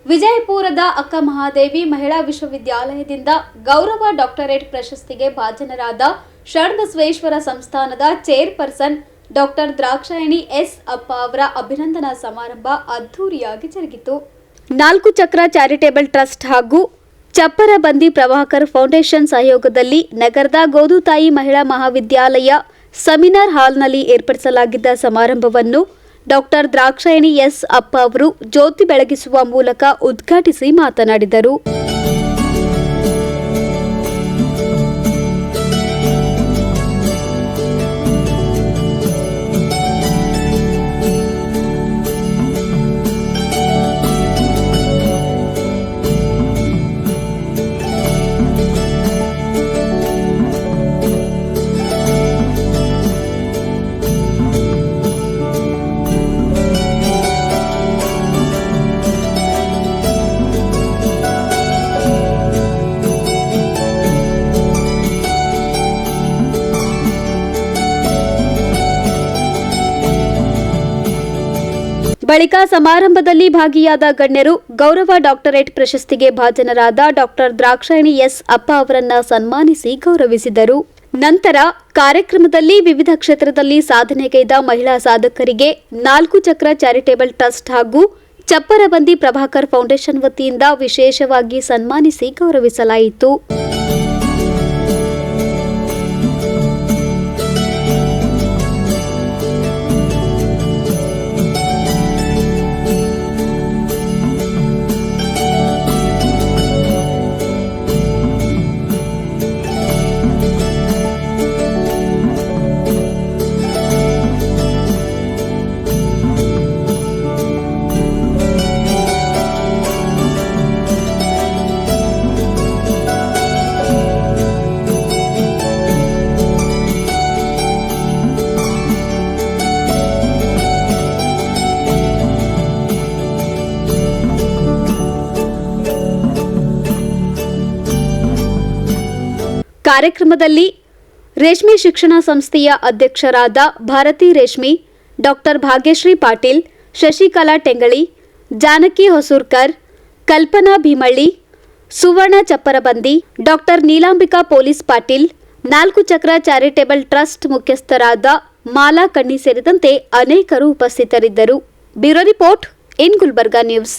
ವಿಜಯಪುರದ ಅಕ್ಕ ಮಹಾದೇವಿ ಮಹಿಳಾ ವಿಶ್ವವಿದ್ಯಾಲಯದಿಂದ ಗೌರವ ಡಾಕ್ಟರೇಟ್ ಪ್ರಶಸ್ತಿಗೆ ಭಾಜನರಾದ ಷಡ್ಬಸವೇಶ್ವರ ಸಂಸ್ಥಾನದ ಚೇರ್ಪರ್ಸನ್ ಡಾಕ್ಟರ್ ದ್ರಾಕ್ಷಾಯಣಿ ಎಸ್ ಅಪ್ಪ ಅವರ ಅಭಿನಂದನಾ ಸಮಾರಂಭ ಅದ್ದೂರಿಯಾಗಿ ಜರುಗಿತು. 4 ಚಕ್ರ ಚಾರಿಟೇಬಲ್ ಟ್ರಸ್ಟ್ ಹಾಗೂ ಚಪ್ಪರಬಂದಿ ಪ್ರಭಾಕರ್ ಫೌಂಡೇಶನ್ ಸಹಯೋಗದಲ್ಲಿ ನಗರದ ಗೋದುತಾಯಿ ಮಹಿಳಾ ಮಹಾವಿದ್ಯಾಲಯ ಸೆಮಿನಾರ್ ಹಾಲ್ನಲ್ಲಿ ಏರ್ಪಡಿಸಲಾಗಿದ್ದ ಸಮಾರಂಭವನ್ನು ಡಾಕ್ಟರ್ ದ್ರಾಕ್ಷಾಯಣಿ ಎಸ್ ಅಪ್ಪ ಅವರು ಜ್ಯೋತಿ ಬೆಳಗಿಸುವ ಮೂಲಕ ಉದ್ಘಾಟಿಸಿ ಮಾತನಾಡಿದರು. ಬಳಿಕ ಸಮಾರಂಭದಲ್ಲಿ ಭಾಗಿಯಾದ ಗಣ್ಯರು ಗೌರವ ಡಾಕ್ಟರೇಟ್ ಪ್ರಶಸ್ತಿಗೆ ಭಾಜನರಾದ ಡಾಕ್ಟರ್ ದ್ರಾಕ್ಷಾಯಣಿ ಎಸ್ ಅಪ್ಪ ಅವರನ್ನ ಸನ್ಮಾನಿಸಿ ಗೌರವಿಸಿದರು. ನಂತರ ಕಾರ್ಯಕ್ರಮದಲ್ಲಿ ವಿವಿಧ ಕ್ಷೇತ್ರದಲ್ಲಿ ಸಾಧನೆಗೈದ ಮಹಿಳಾ ಸಾಧಕರಿಗೆ 4 ಚಕ್ರ ಚಾರಿಟೇಬಲ್ ಟ್ರಸ್ಟ್ ಹಾಗೂ ಚಪ್ಪರಬಂದಿ ಪ್ರಭಾಕರ್ ಫೌಂಡೇಶನ್ ವತಿಯಿಂದ ವಿಶೇಷವಾಗಿ ಸನ್ಮಾನಿಸಿ ಗೌರವಿಸಲಾಯಿತು. ಕಾರ್ಯಕ್ರಮದಲ್ಲಿ ರೇಷ್ಮೆ ಶಿಕ್ಷಣ ಸಂಸ್ಥೆಯ ಅಧ್ಯಕ್ಷರಾದ ಭಾರತಿ ರೇಷ್ಮಿ, ಡಾಕ್ಟರ್ ಭಾಗ್ಯಶ್ರೀ ಪಾಟೀಲ್, ಶಶಿಕಲಾ ಟೆಂಗಳಿ, ಜಾನಕಿ ಹೊಸೂರ್ಕರ್, ಕಲ್ಪನಾ ಭೀಮಳ್ಳಿ, ಸುವರ್ಣ ಚಪ್ಪರಬಂದಿ, ಡಾಕ್ಟರ್ ನೀಲಾಂಬಿಕಾ ಪೊಲೀಸ್ ಪಾಟೀಲ್, 4 ಚಕ್ರ ಚಾರಿಟೇಬಲ್ ಟ್ರಸ್ಟ್ ಮುಖ್ಯಸ್ಥರಾದ ಮಾಲಾ ಕಣ್ಣಿ ಸೇರಿದಂತೆ ಅನೇಕರು ಉಪಸ್ಥಿತರಿದ್ದರು. Bureau report in Gulbarga news.